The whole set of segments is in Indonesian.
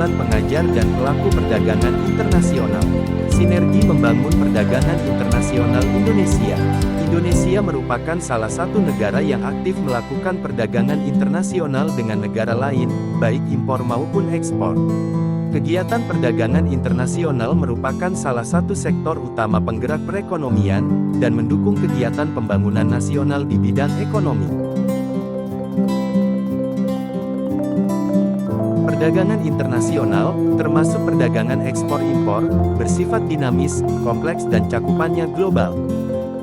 perkumpulan pengajar dan pelaku perdagangan internasional. Sinergi membangun perdagangan internasional Indonesia. Indonesia merupakan salah satu negara yang aktif melakukan perdagangan internasional dengan negara lain, baik impor maupun ekspor. Kegiatan perdagangan internasional merupakan salah satu sektor utama penggerak perekonomian, dan mendukung kegiatan pembangunan nasional di bidang ekonomi. Perdagangan internasional, termasuk perdagangan ekspor-impor, bersifat dinamis, kompleks dan cakupannya global.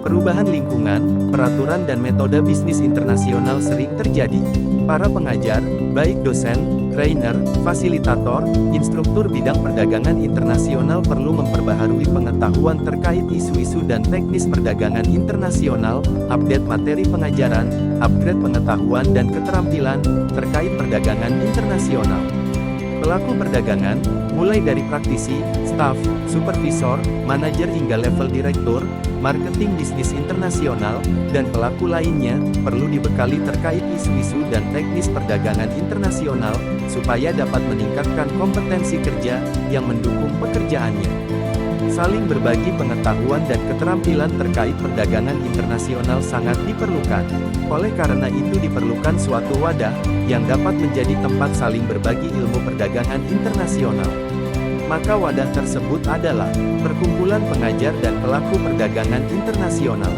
Perubahan lingkungan, peraturan dan metode bisnis internasional sering terjadi. Para pengajar, baik dosen, trainer, fasilitator, instruktur bidang perdagangan internasional perlu memperbaharui pengetahuan terkait isu-isu dan teknis perdagangan internasional, update materi pengajaran, upgrade pengetahuan dan keterampilan terkait perdagangan internasional. Pelaku perdagangan, mulai dari praktisi, staf, supervisor, manajer hingga level direktur, marketing bisnis internasional, dan pelaku lainnya, perlu dibekali terkait isu-isu dan teknis perdagangan internasional, supaya dapat meningkatkan kompetensi kerja, yang mendukung pekerjaannya. Saling berbagi pengetahuan dan keterampilan terkait perdagangan internasional sangat diperlukan. Oleh karena itu diperlukan suatu wadah, yang dapat menjadi tempat saling berbagi ilmu perdagangan internasional. Maka wadah tersebut adalah Perkumpulan Pengajar dan Pelaku Perdagangan Internasional.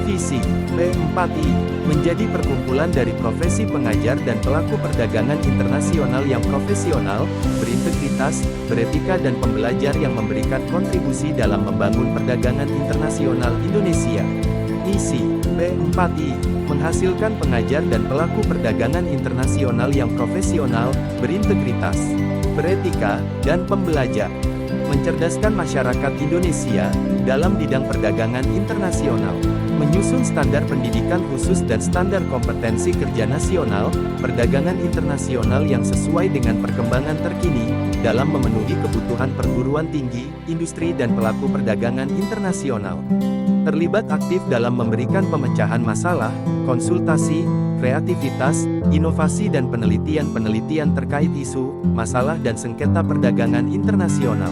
Visi P4I menjadi perkumpulan dari profesi pengajar dan pelaku perdagangan internasional yang profesional, berintegritas, beretika dan pembelajar yang memberikan kontribusi dalam membangun perdagangan internasional Indonesia. Misi P4I menghasilkan pengajar dan pelaku perdagangan internasional yang profesional, berintegritas, beretika, dan pembelajar. Mencerdaskan masyarakat Indonesia dalam bidang perdagangan internasional. Menyusun standar pendidikan khusus dan standar kompetensi kerja nasional, perdagangan internasional yang sesuai dengan perkembangan terkini, dalam memenuhi kebutuhan perguruan tinggi, industri dan pelaku perdagangan internasional. Terlibat aktif dalam memberikan pemecahan masalah, konsultasi, kreativitas, inovasi dan penelitian-penelitian terkait isu, masalah dan sengketa perdagangan internasional.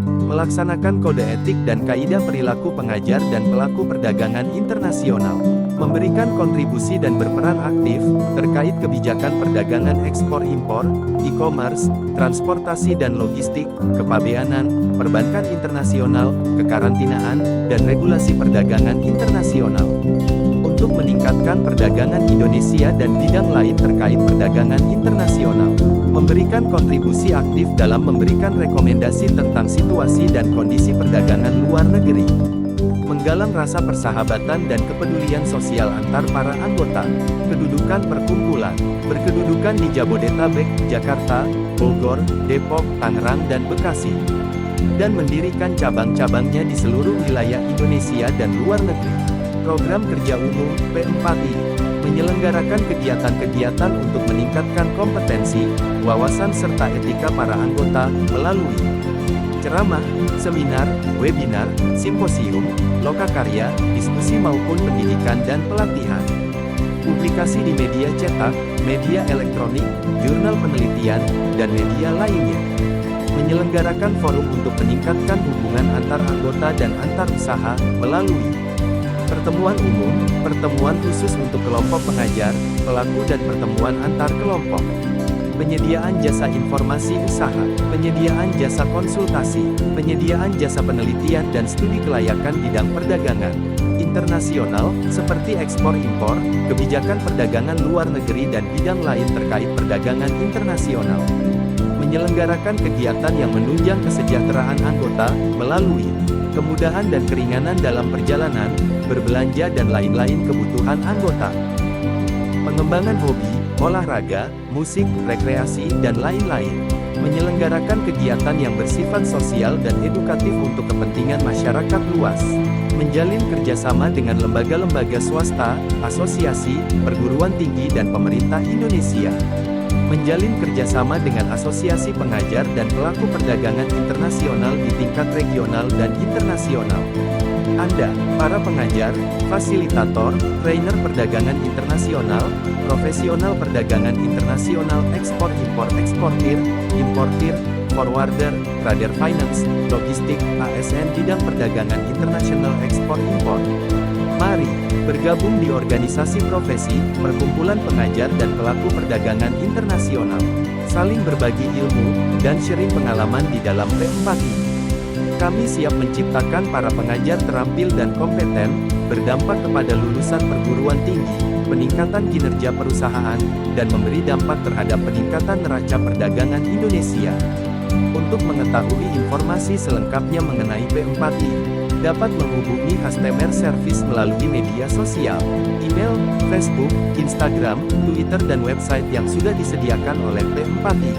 Melaksanakan kode etik dan kaidah perilaku pengajar dan pelaku perdagangan internasional. Memberikan kontribusi dan berperan aktif terkait kebijakan perdagangan ekspor-impor, e-commerce, transportasi dan logistik, kepabeanan, perbankan internasional, kekarantinaan, dan regulasi perdagangan internasional. Untuk meningkatkan perdagangan Indonesia dan bidang lain terkait perdagangan internasional. Memberikan kontribusi aktif dalam memberikan rekomendasi tentang situasi dan kondisi perdagangan luar negeri. Menggalang rasa persahabatan dan kepedulian sosial antar para anggota. Kedudukan perkumpulan. Berkedudukan di Jabodetabek, Jakarta, Bogor, Depok, Tangerang dan Bekasi. Dan mendirikan cabang-cabangnya di seluruh wilayah Indonesia dan luar negeri. Program Kerja Umum, P4I, menyelenggarakan kegiatan-kegiatan untuk meningkatkan kompetensi, wawasan serta etika para anggota, melalui ceramah, seminar, webinar, simposium, lokakarya, diskusi maupun pendidikan dan pelatihan. Publikasi di media cetak, media elektronik, jurnal penelitian, dan media lainnya. Menyelenggarakan forum untuk meningkatkan hubungan antar anggota dan antar usaha, melalui pertemuan umum, pertemuan khusus untuk kelompok pengajar, pelaku dan pertemuan antar kelompok. Penyediaan jasa informasi usaha, penyediaan jasa konsultasi, penyediaan jasa penelitian dan studi kelayakan bidang perdagangan internasional, seperti ekspor-impor, kebijakan perdagangan luar negeri dan bidang lain terkait perdagangan internasional. Menyelenggarakan kegiatan yang menunjang kesejahteraan anggota, melalui kemudahan dan keringanan dalam perjalanan, berbelanja dan lain-lain kebutuhan anggota. Pengembangan hobi, olahraga, musik, rekreasi, dan lain-lain. Menyelenggarakan kegiatan yang bersifat sosial dan edukatif untuk kepentingan masyarakat luas. Menjalin kerjasama dengan lembaga-lembaga swasta, asosiasi, perguruan tinggi dan pemerintah Indonesia. Menjalin kerjasama dengan asosiasi pengajar dan pelaku perdagangan internasional di tingkat regional dan internasional. Anda, para pengajar, fasilitator, trainer perdagangan internasional, profesional perdagangan internasional ekspor-impor eksportir, importir, forwarder, trader finance, logistik, ASN bidang perdagangan internasional ekspor impor. Mari bergabung di organisasi profesi, perkumpulan pengajar dan pelaku perdagangan internasional. Saling berbagi ilmu dan sharing pengalaman di dalam P4I. Kami siap menciptakan para pengajar terampil dan kompeten, berdampak kepada lulusan perguruan tinggi, peningkatan kinerja perusahaan, dan memberi dampak terhadap peningkatan neraca perdagangan Indonesia. Untuk mengetahui informasi selengkapnya mengenai P4I, dapat menghubungi customer service melalui media sosial, email, Facebook, Instagram, Twitter dan website yang sudah disediakan oleh P4I.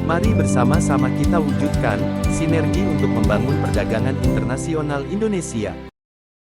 Mari bersama-sama kita wujudkan sinergi untuk membangun perdagangan internasional Indonesia.